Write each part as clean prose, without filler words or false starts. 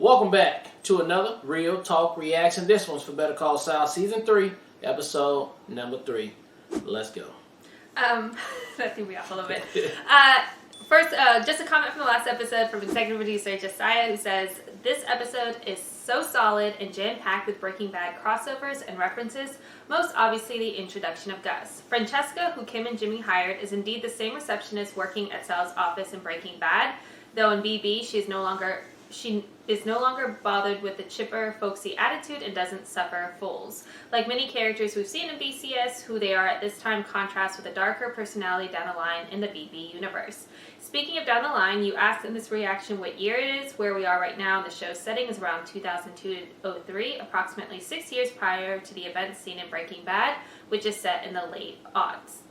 Welcome back to another Real Talk Reaction. This one's for Better Call Saul Season 3, Episode number 3. Let's go. That threw me off a little bit. First, just a comment from the last episode from executive producer Josiah, who says, this episode is so solid and jam-packed with Breaking Bad crossovers and references, most obviously the introduction of Gus. Francesca, who Kim and Jimmy hired, is indeed the same receptionist working at Sal's office in Breaking Bad, though in BB she is no longer bothered with the chipper, folksy attitude and doesn't suffer fools. Like many characters we've seen in BCS, who they are at this time contrasts with a darker personality down the line in the BB universe. Speaking of down the line, you asked in this reaction what year it is. Where we are right now in the show's setting is around 2002 to 03, approximately 6 years prior to the events seen in Breaking Bad, which is set in the late aughts.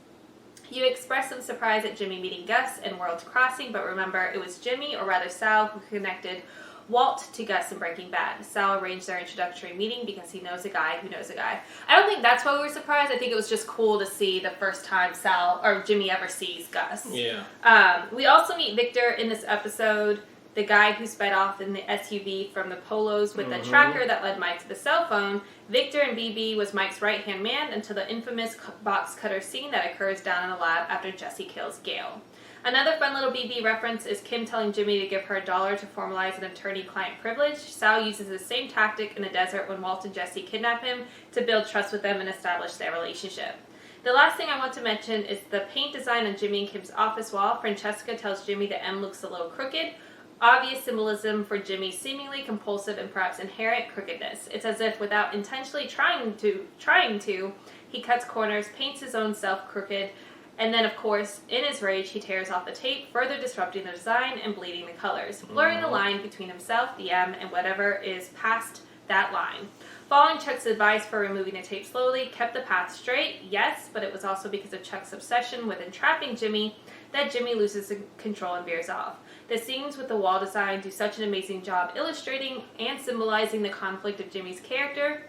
You expressed some surprise at Jimmy meeting Gus and Worlds Crossing, but remember, it was Jimmy, or rather Sal, who connected Walt to Gus in Breaking Bad. Sal arranged their introductory meeting because he knows a guy who knows a guy. I don't think that's why we were surprised. I think it was just cool to see the first time Sal or Jimmy ever sees Gus. Yeah. We also meet Victor in this episode, the guy who sped off in the SUV from the Polos with the tracker that led Mike to the cell phone. Victor and BB was Mike's right-hand man until the infamous box cutter scene that occurs down in the lab after Jesse kills Gale. Another fun little BB reference is Kim telling Jimmy to give her $1 to formalize an attorney-client privilege. Sal uses the same tactic in the desert when Walt and Jesse kidnap him to build trust with them and establish their relationship. The last thing I want to mention is the paint design on Jimmy and Kim's office wall. Francesca tells Jimmy the M looks a little crooked. Obvious symbolism for Jimmy's seemingly compulsive and perhaps inherent crookedness. It's as if without intentionally trying to, he cuts corners, paints his own self crooked, and then, of course, in his rage, he tears off the tape, further disrupting the design and bleeding the colors, blurring the line between himself, the M, and whatever is past that line. Following Chuck's advice for removing the tape slowly kept the path straight, yes, but it was also because of Chuck's obsession with entrapping Jimmy that Jimmy loses control and veers off. The scenes with the wall design do such an amazing job illustrating and symbolizing the conflict of Jimmy's character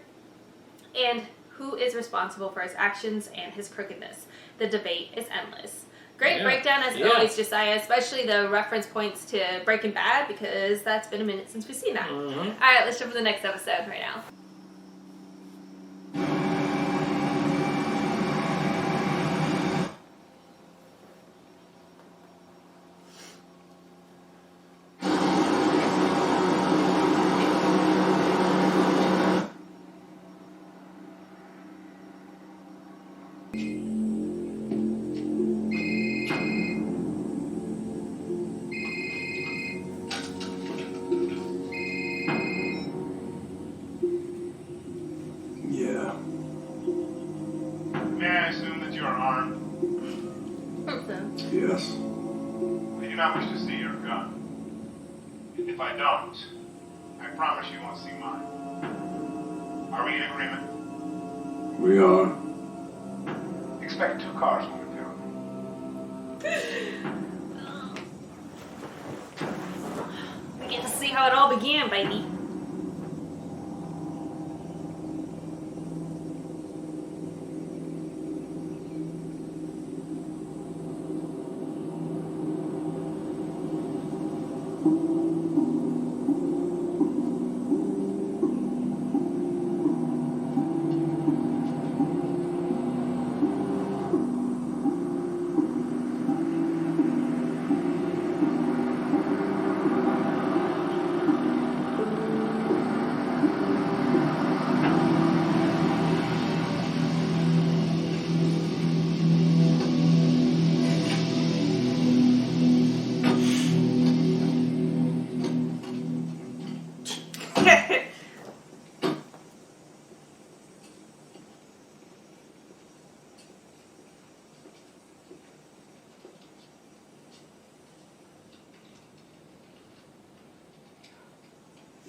and who is responsible for his actions and his crookedness. The debate is endless. Great breakdown as always, Josiah, especially the reference points to Breaking Bad, because that's been a minute since we've seen that. Alright, let's jump to the next episode right now. May I assume that you are armed? Yes. I do not wish to see your gun. If I don't, I promise you won't see mine. Are we in agreement? We are. Expect 2 cars when we We get to see how it all began, baby.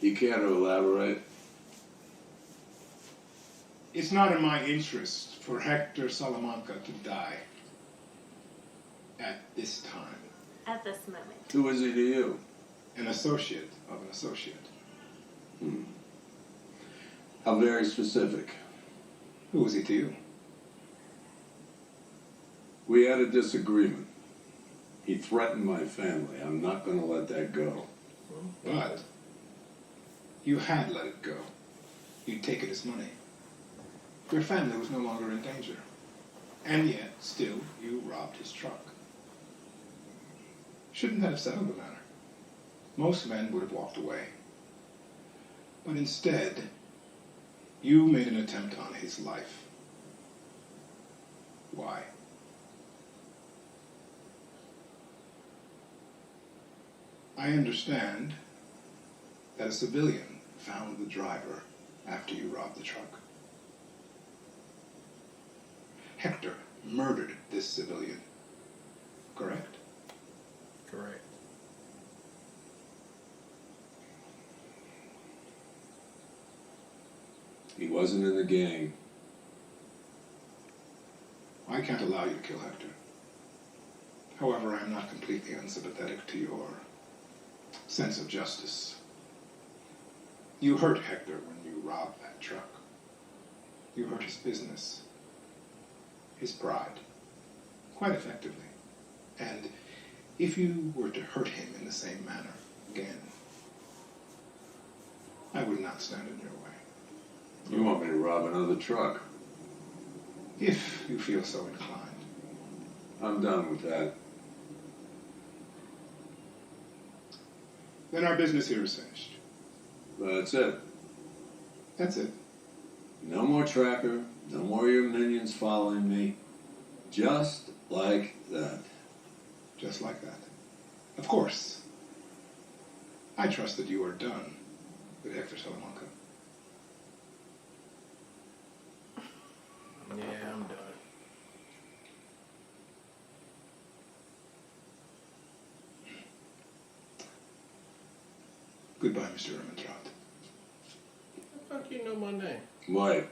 You care to elaborate? It's not in my interest for Hector Salamanca to die. At this time. At this moment. Who is he to you? An associate of an associate. How very specific. Who is he to you? We had a disagreement. He threatened my family. I'm not going to let that go. But You had let it go. You'd taken his money. Your family was no longer in danger. And yet, still, you robbed his truck. Shouldn't that have settled the matter? Most men would have walked away. But instead, you made an attempt on his life. Why? I understand that a civilian found the driver after you robbed the truck. Hector murdered this civilian, correct? Correct. He wasn't in the gang. I can't allow you to kill Hector. However, I am not completely unsympathetic to your sense of justice. You hurt Hector when you robbed that truck. You hurt his business, his pride, quite effectively. And if you were to hurt him in the same manner again, I would not stand in your way. You want me to rob another truck? If you feel so inclined. I'm done with that. Then our business here is finished. That's it. That's it. No more tracker. No more of your minions following me. Just like that. Just like that. Of course. I trust that you are done with Hector Salamanca. Yeah, I'm done. Goodbye, Mr. Ermentrout. How the fuck you know my name? Mike.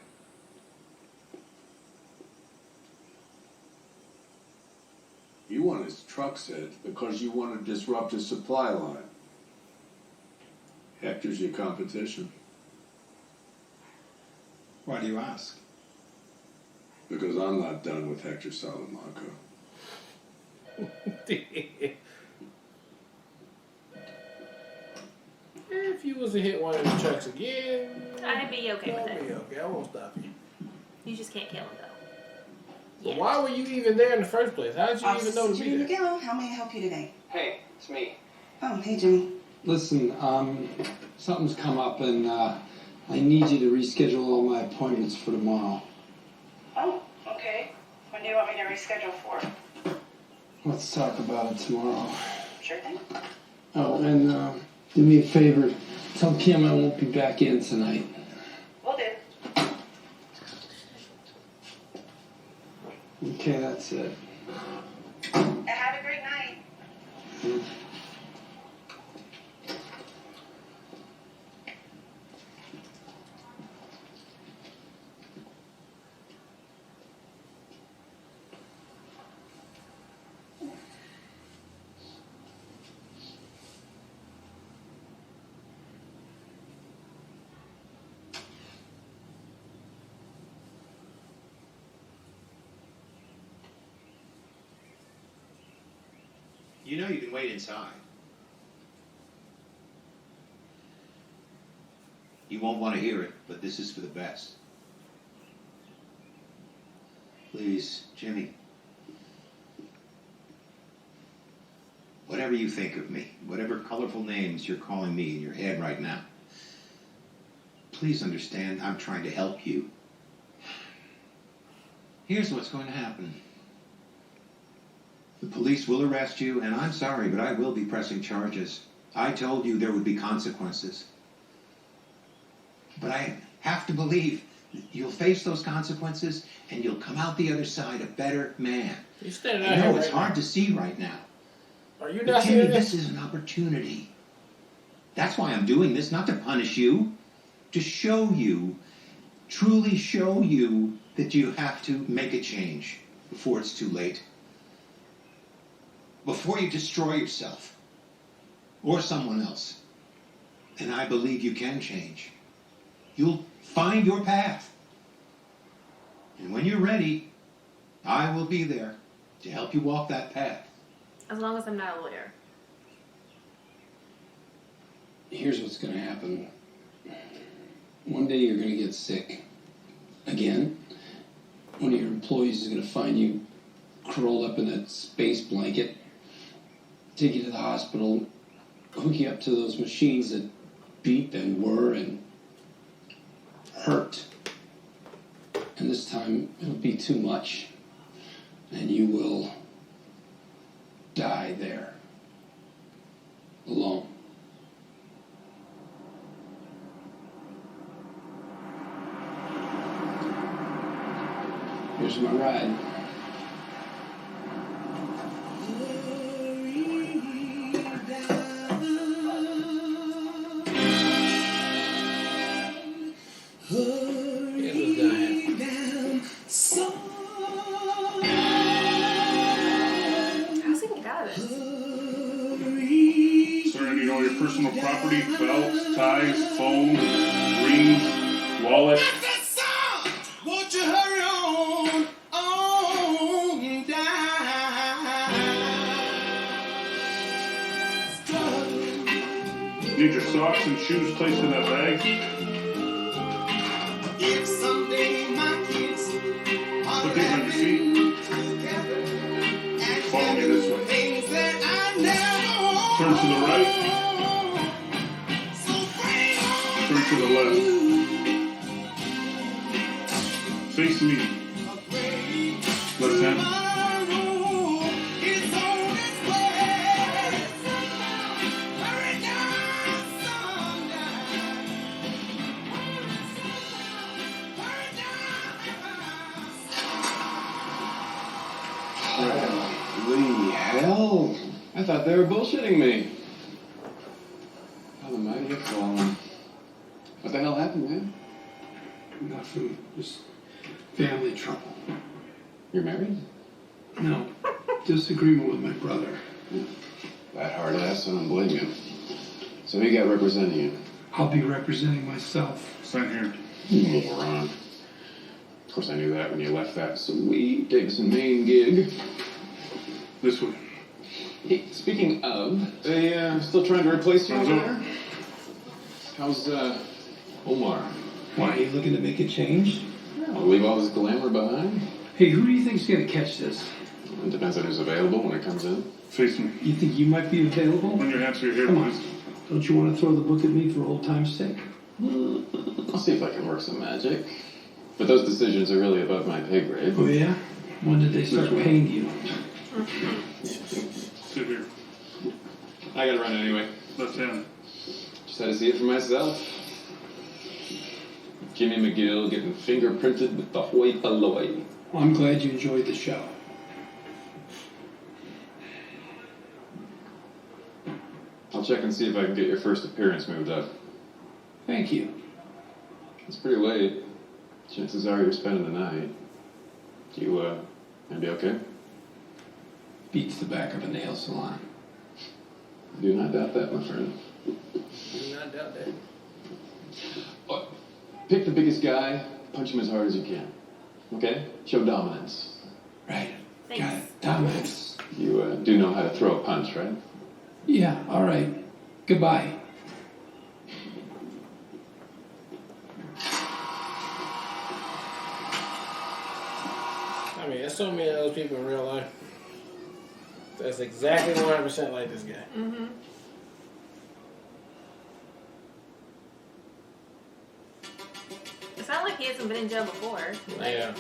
You want his truck searched because you want to disrupt his supply line. Hector's your competition. Why do you ask? Because I'm not done with Hector Salamanca. If you was to hit one of the trucks again, I'd be okay with I'd it. be okay. I won't stop you. You just can't kill him, though. But Yeah. why were you even there in the first place? How did you even know to Jimmy be there? Miguel, how may I help you today? Hey, it's me. Oh, hey, Jimmy. Listen, something's come up and I need you to reschedule all my appointments for tomorrow. Oh, okay. When do you want me to reschedule for? Let's talk about it tomorrow. Sure thing. Oh, and do me a favor. Tell Kim I won't be back in tonight. Will do. Okay, that's it. Have a great night. You know you can wait inside. You won't want to hear it, but this is for the best. Please, Jimmy. Whatever you think of me, whatever colorful names you're calling me in your head right now, please understand I'm trying to help you. Here's what's going to happen. The police will arrest you, and I'm sorry, but I will be pressing charges. I told you there would be consequences. But I have to believe you'll face those consequences, and you'll come out the other side a better man. You standing I out here know right it's hard to see right now. now. Are you But not Jimmy, hearing this this? is an opportunity. That's why I'm doing this, not to punish you. To show you, truly show you that you have to make a change before it's too late. Before you destroy yourself or someone else. And I believe you can change. You'll find your path. And when you're ready, I will be there to help you walk that path. As long as I'm not a lawyer. Here's what's going to happen. One day you're going to get sick. Again. One of your employees is going to find you curled up in that space blanket, take you to the hospital, hook you up to those machines that beep and whir and hurt. And this time it'll be too much. And you will die there. Alone. Here's my ride. Here's what's gonna happen. How's he gonna get out of this? Sir, I need all your personal property, belts, ties, phone, rings, wallet. Won't you hurry on down? Need your socks and shoes placed in that bag. If someday my kids Put these on your seat. Follow me this way. things that I never Turn to the right. Turn to the left. Face me. Left hand. Holy hell! I thought they were bullshitting me. How the mighty have fallen. What the hell happened, man? Nothing. Just family trouble. You're married? No. Disagreement with my brother. That hard ass, I don't blame you. So he got representing you. I'll be representing myself. Sign here. You moron. Of course I knew that when you left that sweet Davison, Maine gig. This way. Hey, speaking of, they still trying to replace you over there? How's, Omar? Why, are you looking to make a change? I'll leave all this glamour behind. Hey, who do you think's gonna catch this? It depends on who's available when it comes in. Face me. You think you might be available? Run your hands through your hair, Come on. please. Don't you want to throw the book at me for old time's sake? I'll see if I can work some magic. But those decisions are really above my pay grade. Oh, yeah? When did they start paying you? Sit here. I gotta run anyway. Left hand. Just had to see it for myself. Jimmy McGill getting fingerprinted with the hoi polloi. Well, I'm glad you enjoyed the show. I'll check and see if I can get your first appearance moved up. Thank you. It's pretty late. Chances are you're spending the night. You, gonna be okay? Beats the back of a nail salon. I do not doubt that, my friend. Do not doubt that. But pick the biggest guy, punch him as hard as you can. Okay? Show dominance. Right. Thanks. Got it. Dominance. You, do know how to throw a punch, right? Yeah, all right. Goodbye. I mean, there's so many of those people in real life. That's exactly 100% like this guy. Mm-hmm. It's not like he hasn't been in jail before. Yeah.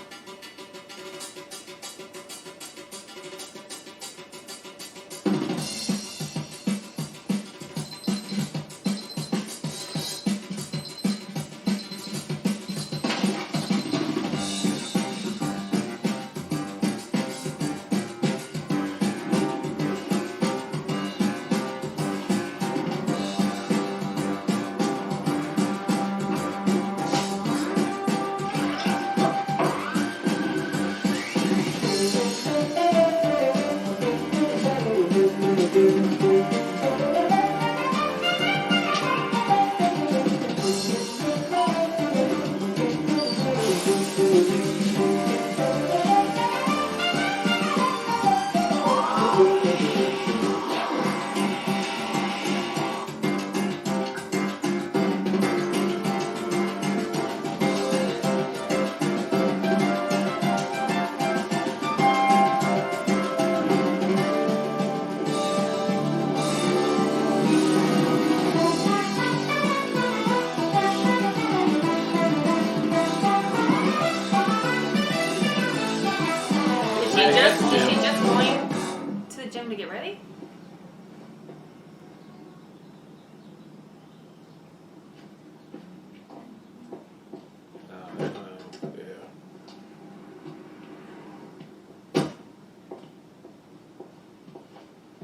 pushing him to get ready?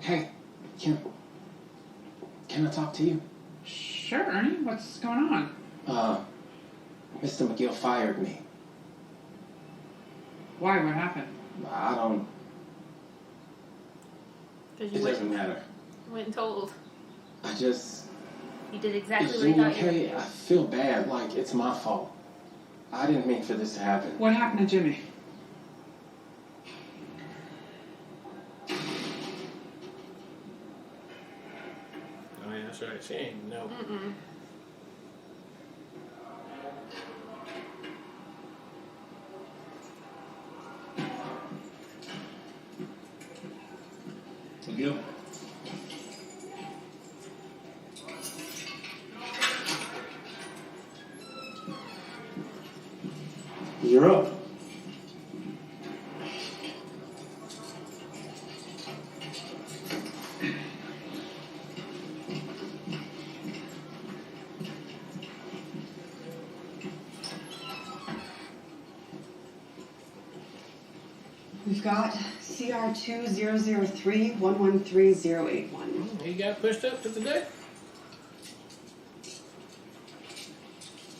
Hey, can I talk to you? Sure, Ernie. What's going on? Mr. McGill fired me. Why? What happened? I don't... Because It you doesn't matter. went and told. I just... You did exactly Is what he Jimmy thought you okay? would do. I feel bad. Like, it's my fault. I didn't mean for this to happen. What happened to Jimmy? Oh, yeah, that's right. She ain't know. Mm-mm. McGill? You're up. We've got CR2003113081. He got pushed up to the deck.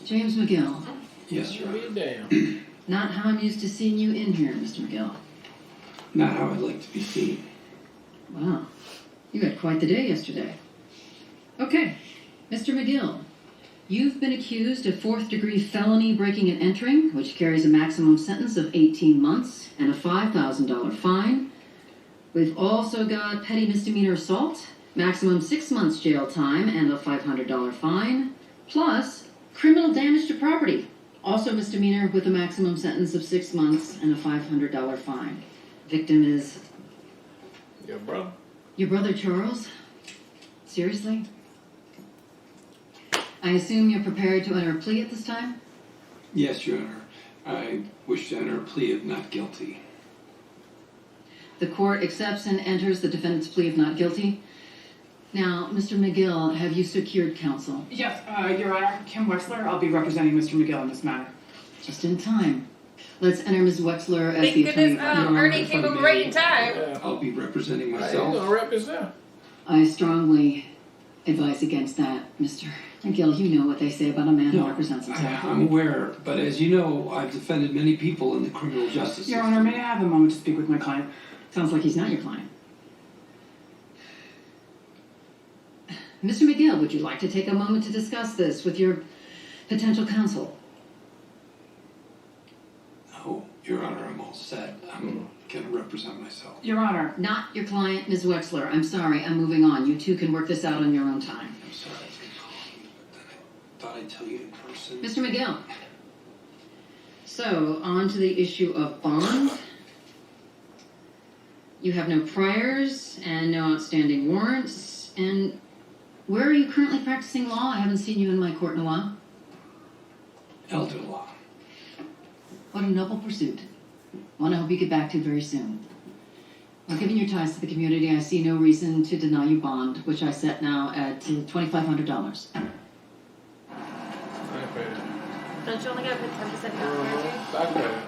James McGill. Yes, Be sir. damn. Not how I'm used to seeing you in here, Mr. McGill. Not how I'd like to be seen. Wow. You had quite the day yesterday. Okay, Mr. McGill. You've been accused of 4th-degree felony breaking and entering, which carries a maximum sentence of 18 months and a $5,000 fine. We've also got petty misdemeanor assault, maximum 6 months jail time and a $500 fine, plus criminal damage to property, also misdemeanor with a maximum sentence of 6 months and a $500 fine. Victim is Your brother. your brother Charles? Seriously? I assume you're prepared to enter a plea at this time? Yes, Your Honor. I wish to enter a plea of not guilty. The court accepts and enters the defendant's plea of not guilty. Now, Mr. McGill, have you secured counsel? Yes, Your Honor. Kim Wexler. I'll be representing Mr. McGill in this matter. Just in time. Let's enter Ms. Wexler as Thank the goodness attorney. Ernie came over right in time. Yeah. I'll be representing Hey, you myself. gonna represent? I strongly advise against that, Mr. McGill. You know what they say about a man who represents himself. I'm aware, but as you know, I've defended many people in the criminal justice Your system. Honor, may I have a moment to speak with my client? Sounds like he's not your client. Mr. McGill, would you like to take a moment to discuss this with your potential counsel? No, Your Honor, I'm all set. I'm going to represent myself. Your Honor. Not your client, Ms. Wexler. I'm sorry, I'm moving on. You two can work this out on your own time. I'm sorry I didn't call you, but then I thought I'd tell you in person. Mr. McGill. So, on to the issue of bond. You have no priors and no outstanding warrants. And where are you currently practicing law? I haven't seen you in my court in a while. Elder law. What a noble pursuit. One I hope you get back to very soon. Well, given your ties to the community, I see no reason to deny you bond, which I set now at $2,500. Don't you only get a 10% down there, Okay.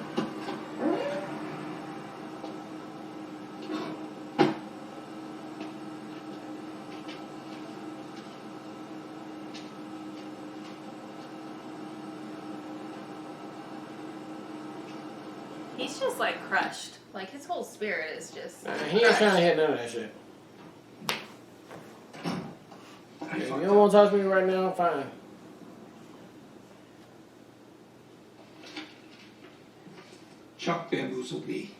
He's just like crushed. Like his whole spirit is just. He ain't trying to hit none of that shit. If you don't want to talk to me right now, fine. Chuck bamboozled me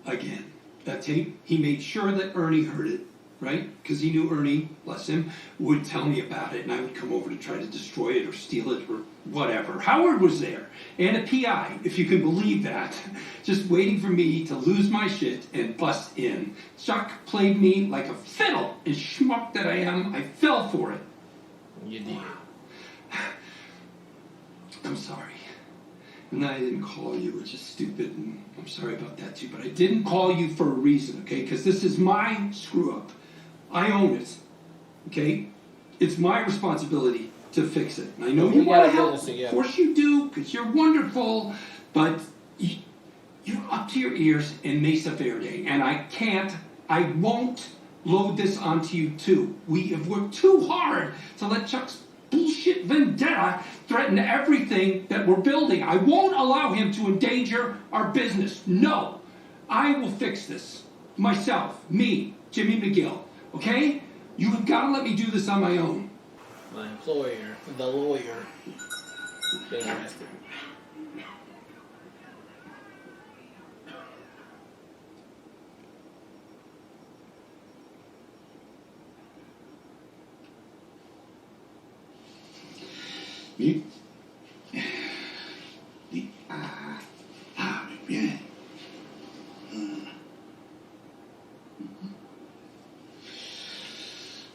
again. That tape, he made sure that Ernie heard it, right? Because he knew Ernie, bless him, would tell me about it, and I would come over to try to destroy it or steal it or whatever. Howard was there, and a PI, if you can believe that, just waiting for me to lose my shit and bust in. Chuck played me like a fiddle, and schmuck that I am, I fell for it. You did. I'm sorry. And I didn't call you, which is stupid, and I'm sorry about that too, but I didn't call you for a reason, okay? Because this is my screw up. I own it, okay? It's my responsibility to fix it. And I know you want to help. Of course you do, because you're wonderful, but you're up to your ears in Mesa Verde, and I won't load this onto you too. We have worked too hard to let Chuck's bullshit vendetta threaten everything that we're building. I won't allow him to endanger our business. No. I will fix this. Myself. Me. Jimmy McGill. Okay? You have got to let me do this on my own. My employer, the lawyer, being arrested. Muy bien.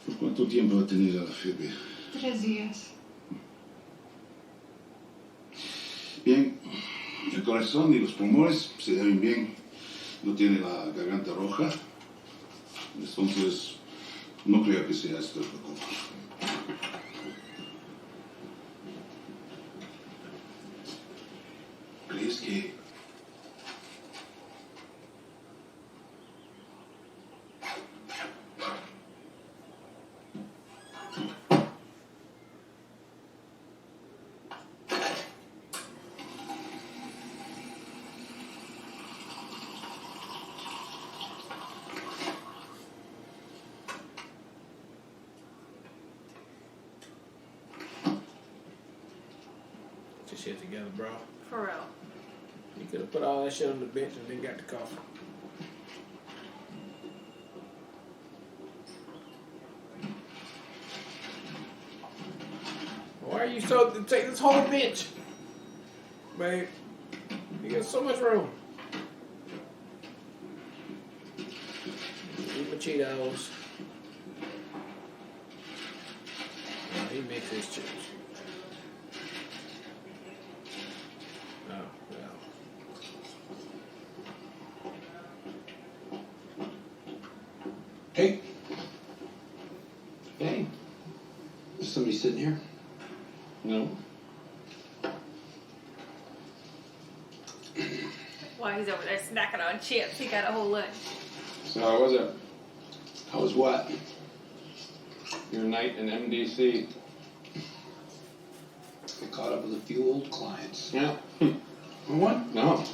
¿Por cuánto tiempo ha tenido la fiebre? 3 días. Bien, el corazón y los pulmones se le ven bien. No tiene la garganta roja. Entonces, no creo que sea esto loco. ¿Crees que Get your shit together, bro. For real. You could have put all that shit on the bench and then got the coffee. Why are you so to take this whole bench? Babe, you got so much room. Eat my Cheetos. Oh, he makes his chips. Oh, well. Hey. Hey. Is somebody sitting here? No. While he's over there snacking on chips, he got a whole lunch. So how was it? How was what? Your night in MDC. I caught up with a few old clients. Yeah. What? No.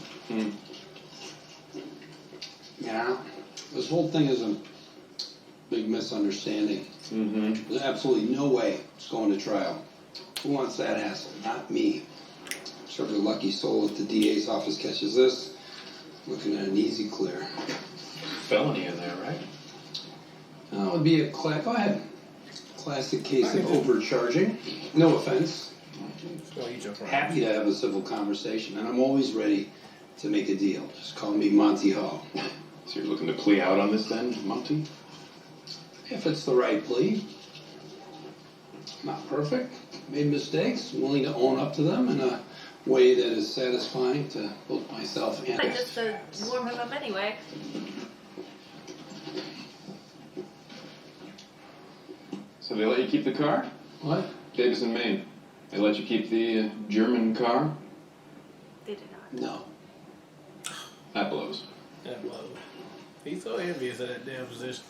Yeah. This whole thing is a big misunderstanding. Mm-hmm. There's absolutely no way it's going to trial. Who wants that hassle? Not me. Sure, the lucky soul if the DA's office catches this. Looking at an easy clear. Felony in there, right? That would be go ahead. Classic case of overcharging. No offense. Happy to have a civil conversation, and I'm always ready to make a deal. Just call me Monty Hall. So you're looking to plea out on this then, Monty? If it's the right plea. Not perfect. Made mistakes. I'm willing to own up to them in a way that is satisfying to both myself and But just to warm him up anyway. So they let you keep the car? What? Davison, Maine. They let you keep the German car? They did not. No. That blows. That blows. He's so envious of that damn position.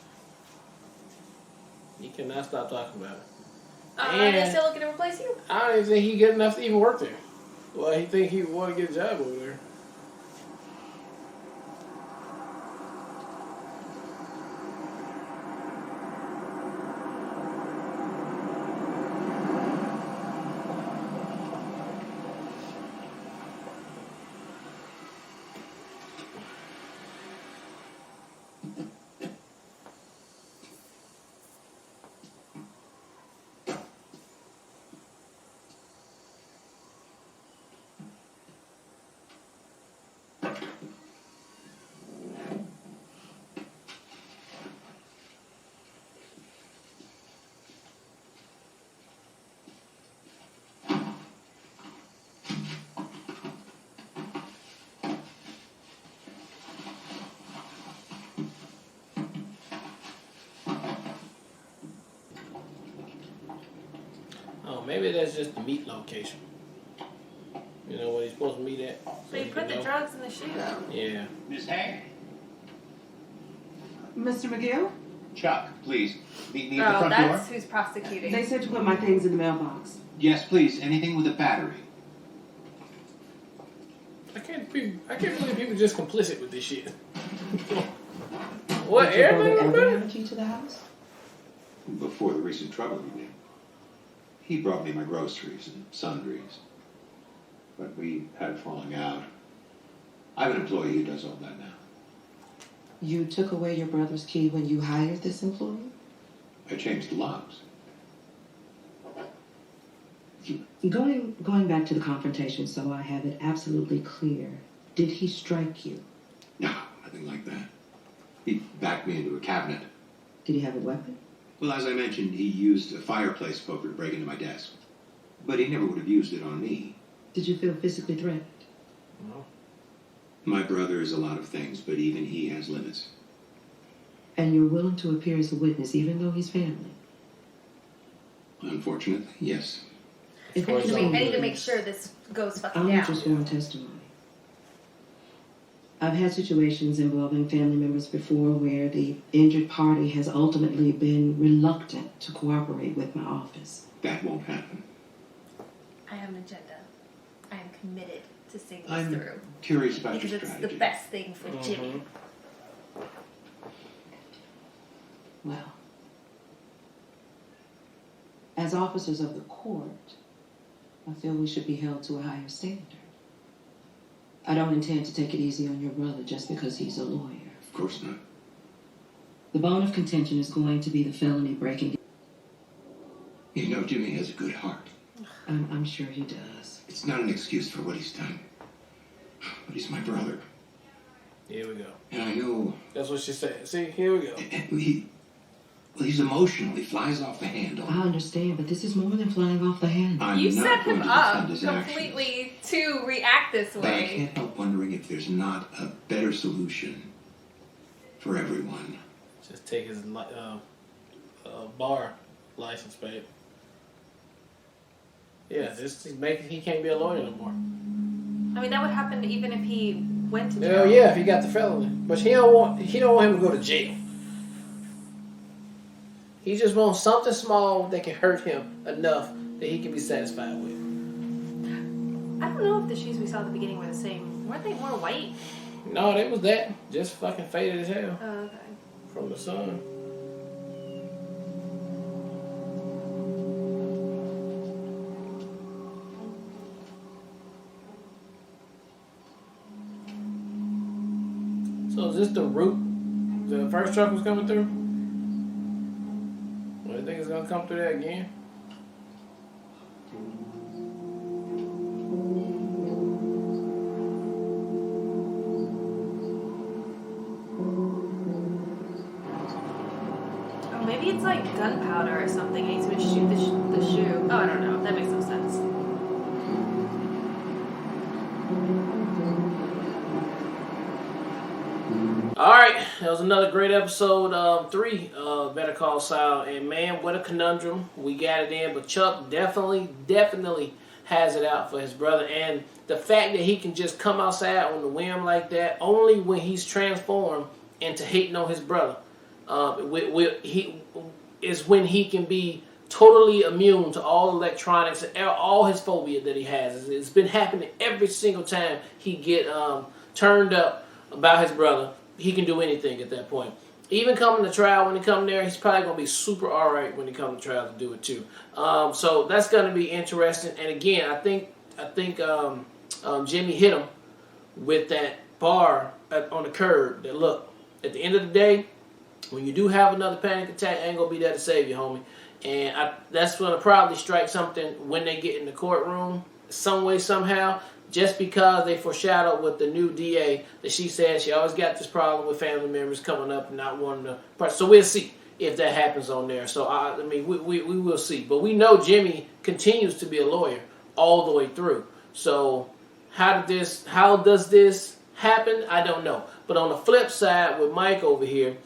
He cannot stop talking about it. Are they still looking to replace you? I don't even think he's good enough to even work there. Well, he think he would want to get a job over there. maybe that's just the meet location. You know where he's supposed to meet at. So you put the drugs in the shoe, though. Yeah. Miss Hay? Mr. McGill? Chuck, please. Meet me at the Oh, front door. that's who's prosecuting. They said to put my things in the mailbox. Yes, please. Anything with a battery. I can't believe people just complicit with this shit. What? Did your brother Everybody? ever have a key to the house? Before the recent trouble, you mean? He brought me my groceries and sundries. But we had a falling out. I have an employee who does all that now. You took away your brother's key when you hired this employee? I changed the locks. Going back to the confrontation, so I have it absolutely clear. Did he strike you? No, nothing like that. He backed me into a cabinet. Did he have a weapon? Well, as I mentioned, he used a fireplace poker to break into my desk. But he never would have used it on me. Did you feel physically threatened? No. My brother is a lot of things, but even he has limits. And you're willing to appear as a witness, even though he's family? Unfortunately, yes. If I it's need to make sure this goes fucking I'll down. need your sworn testimony. I've had situations involving family members before where the injured party has ultimately been reluctant to cooperate with my office. That won't happen. I have an agenda. I am committed to seeing this I'm through. curious about Because your it's strategy. the best thing for Jimmy. Well, as officers of the court, I feel we should be held to a higher standard. I don't intend to take it easy on your brother just because he's a lawyer. Of course not. The bone of contention is going to be the felony breaking. You know, Jimmy has a good heart. I'm sure he does. It's not an excuse for what he's done. But he's my brother. Here we go. And I know... That's what she said. See, here we go. He's emotional. He flies off the handle. I understand, but this is more than flying off the handle. I'm You not set going him to up defend his actions. completely to react this But I way. can't help wondering if there's not a better solution for everyone. Just take his bar license, babe. Yeah, just he can't be a lawyer no more. I mean, that would happen even if he went to jail. Hell yeah, if he got the felony, but he don't want him to go to jail. He just wants something small that can hurt him enough that he can be satisfied with. I don't know if the shoes we saw at the beginning were the same. Weren't they more white? No, they was that. Just fucking faded as hell Oh, okay. from the sun. So is this the route the first truck was coming through? Or do you think it's gonna come through there again? Oh, maybe it's like gunpowder or something. And he's gonna shoot the shoe. Oh, I don't know. That makes no sense. Alright, that was another great episode 3 of Better Call Saul. And man, what a conundrum. We got it in, but Chuck definitely has it out for his brother. And the fact that he can just come outside on the whim like that, only when he's transformed into hating on his brother, he is when he can be totally immune to all electronics and all his phobia that he has. It's been happening every single time he get turned up about his brother. He can do anything at that point. Even coming to trial, when he come there, he's probably going to be super alright when he comes to trial to do it too. So that's going to be interesting. And again, I think Jimmy hit him with that bar on the curb. That look, at the end of the day, when you do have another panic attack, I ain't going to be there to save you, homie. And that's going to probably strike something when they get in the courtroom, some way, somehow. Just because they foreshadowed with the new DA that she said she always got this problem with family members coming up and not wanting to. So we'll see if that happens on there. So I mean, we will see. But we know Jimmy continues to be a lawyer all the way through. So how does this happen? I don't know. But on the flip side, with Mike over here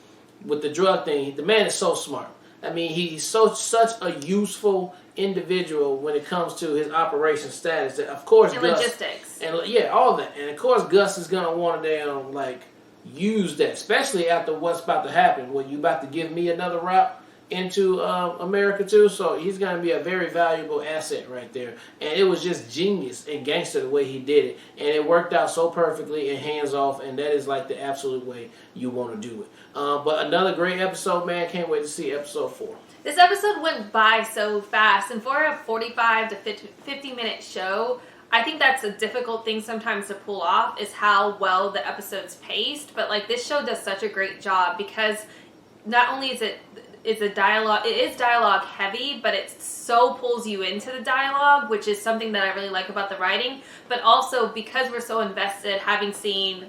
with the drug thing, the man is so smart. I mean, he's such a useful individual when it comes to his operation status. That of course, and Gus, logistics, and all that, and of course, Gus is gonna want to use that, especially after what's about to happen. When you about to give me another route into America too, so he's gonna be a very valuable asset right there. And it was just genius and gangster the way he did it, and it worked out so perfectly and hands off. And that is like the absolute way you want to do it. But another great episode, man. Can't wait to see episode 4. This episode went by so fast, and for a 45 to 50 minute show, I think that's a difficult thing sometimes to pull off, is how well the episode's paced. But like, this show does such a great job, because not only is it dialogue heavy, but it so pulls you into the dialogue, which is something that I really like about the writing. But also, because we're so invested, having seen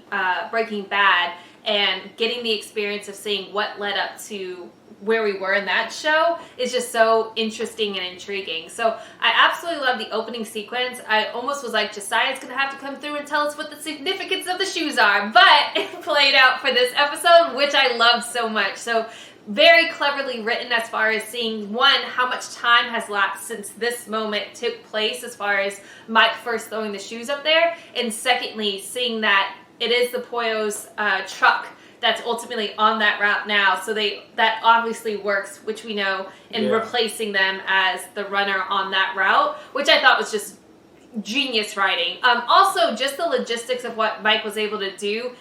Breaking Bad and getting the experience of seeing what led up to where we were in that show, is just so interesting and intriguing. So I absolutely love the opening sequence. I almost was like, Josiah's gonna have to come through and tell us what the significance of the shoes are, but it played out for this episode, which I loved so much. So very cleverly written, as far as seeing, one, how much time has lapsed since this moment took place, as far as Mike first throwing the shoes up there, and secondly, seeing that it is the Pollo's truck that's ultimately on that route now. So that obviously works, which we know, in replacing them as the runner on that route, which I thought was just genius writing. Also, just the logistics of what Mike was able to do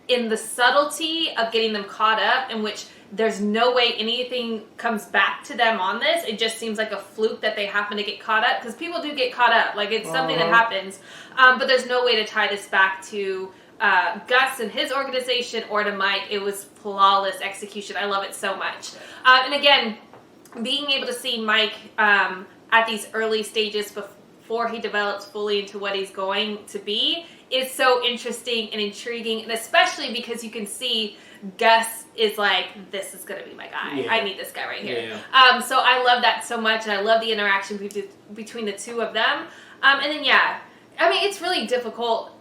in the subtlety of getting them caught up, in which there's no way anything comes back to them on this. It just seems like a fluke that they happen to get caught up, because people do get caught up. Like, it's something that happens. But there's no way to tie this back to Gus and his organization or to Mike. It was flawless execution. I love it so much. And again, being able to see Mike at these early stages before he develops fully into what he's going to be is so interesting and intriguing, and especially because you can see Gus is like, this is going to be my guy. Yeah. I need this guy right here. Yeah. So I love that so much, and I love the interaction between the two of them. And then, I mean, it's really difficult.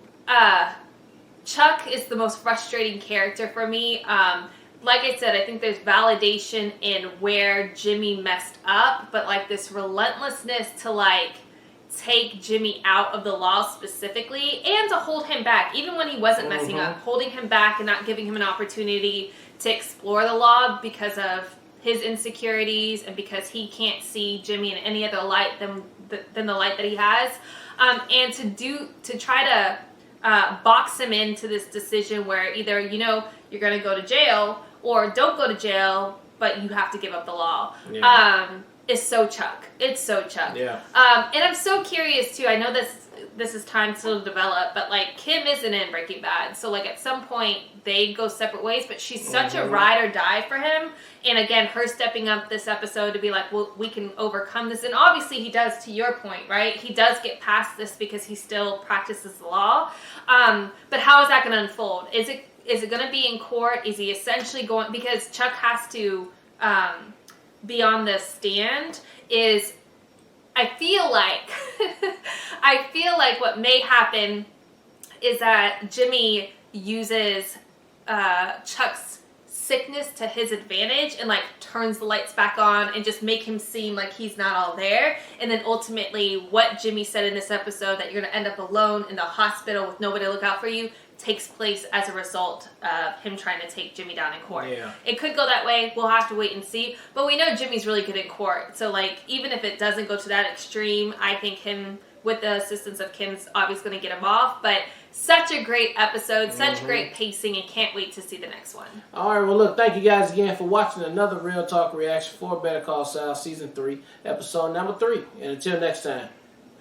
Chuck is the most frustrating character for me. Like I said, I think there's validation in where Jimmy messed up, but like this relentlessness to like take Jimmy out of the law specifically, and to hold him back, even when he wasn't messing up, holding him back and not giving him an opportunity to explore the law because of his insecurities and because he can't see Jimmy in any other light than the light that he has, and to try to box him into this decision where either, you're going to go to jail or don't go to jail, but you have to give up the law. Is so Chuck. It's so Chuck. Yeah. And I'm so curious too. I know this is time still to develop, but like, Kim isn't in Breaking Bad, so like at some point they go separate ways. But she's such a ride or die for him. And again, her stepping up this episode to be like, well, we can overcome this. And obviously he does, to your point, right? He does get past this because he still practices the law. But how is that going to unfold? Is it going to be in court? Is he essentially going, because Chuck has to be on this stand, I feel like what may happen is that Jimmy uses Chuck's sickness to his advantage and like turns the lights back on and just make him seem like he's not all there. And then ultimately what Jimmy said in this episode, that you're going to end up alone in the hospital with nobody to look out for you, takes place as a result of him trying to take Jimmy down in court. Yeah. It could go that way. We'll have to wait and see. But we know Jimmy's really good in court. So like, even if it doesn't go to that extreme, I think him, with the assistance of Kim's, obviously going to get him off. But such a great episode, such great pacing, and can't wait to see the next one. All right, well, look, thank you guys again for watching another Real Talk reaction for Better Call Saul Season 3, Episode number 3. And until next time.